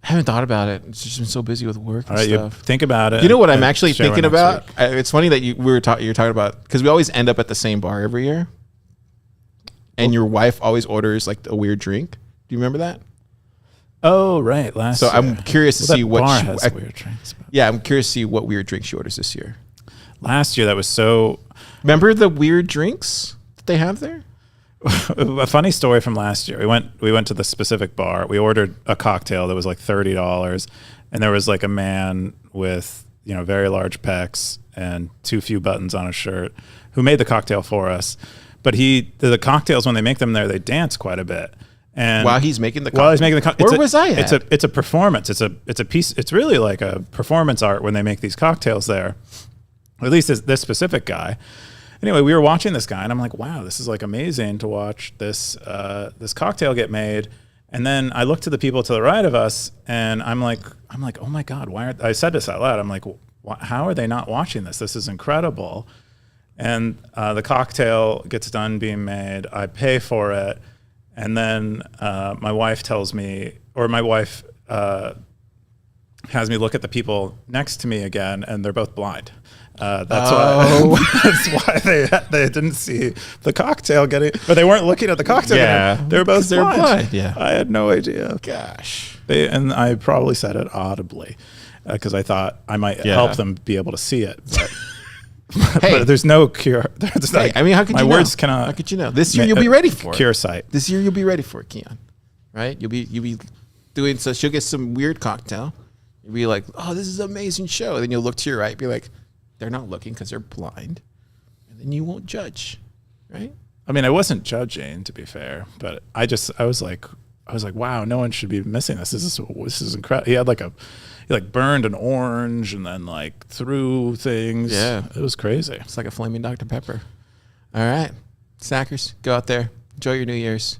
I haven't thought about it. It's just been so busy with work All and right, you stuff. think about it. You know what I'm and actually share it thinking next about? week. It's funny that you're talking about, because we always end up at the same bar every year, and your wife always orders like a weird drink. Do you remember that? Oh, right. Last So year. I'm curious to Well, see that what bar she, has weird drinks. But yeah, I'm curious to see what weird drink she orders this year. last year, that was so. Remember the weird drinks? they have there? A funny story from last year. We went to the specific bar. We ordered a cocktail that was like $30, and there was like a man with very large pecs and too few buttons on his shirt who made the cocktail for us. But the cocktails, when they make them there, they dance quite a bit. And while he's making the cocktail. Where was I at? It's a performance. It's a piece. It's really like a performance art when they make these cocktails there. Or at least this specific guy. Anyway, we were watching this guy, and I'm like, wow, this is like amazing to watch this this cocktail get made. And then I look to the people to the right of us, and I'm like, oh my God, I said this out loud. I'm like, how are they not watching this? This is incredible. And the cocktail gets done being made. I pay for it. And then my wife tells me, or my wife has me look at the people next to me again, and they're both blind. That's why they didn't see the cocktail getting, or they weren't looking at the cocktail. Yeah, they were both blind. Yeah, I had no idea. Gosh, and I probably said it audibly because I thought I might help them be able to see it. But, but there's no cure. I mean, how could my you words know? cannot? How could you know? This year you'll be ready for cure it. sight. This year you'll be ready for it, Keyan. Right? You'll be doing. So she'll get some weird cocktail. You'll be like, oh, this is an amazing show. And then you'll look to your right, be like, they're not looking because they're blind, and then you won't judge, right? I mean, I wasn't judging, to be fair, but I was like, wow, no one should be missing this. This is incredible. He burned an orange and then like threw things. Yeah, it was crazy. It's like a flaming Dr. Pepper. All right, Sackers, go out there, enjoy your New Year's.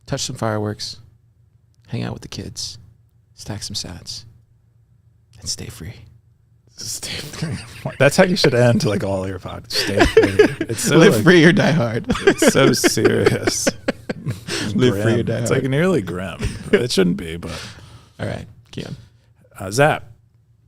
Touch some fireworks, hang out with the kids, stack some sats, and stay free. Stay free. That's how you should end like all your podcasts. Stay free. It's so live free or die hard. It's so serious. Live free or die hard. It's like nearly grim. It shouldn't be, but all right, Keyan. Zap.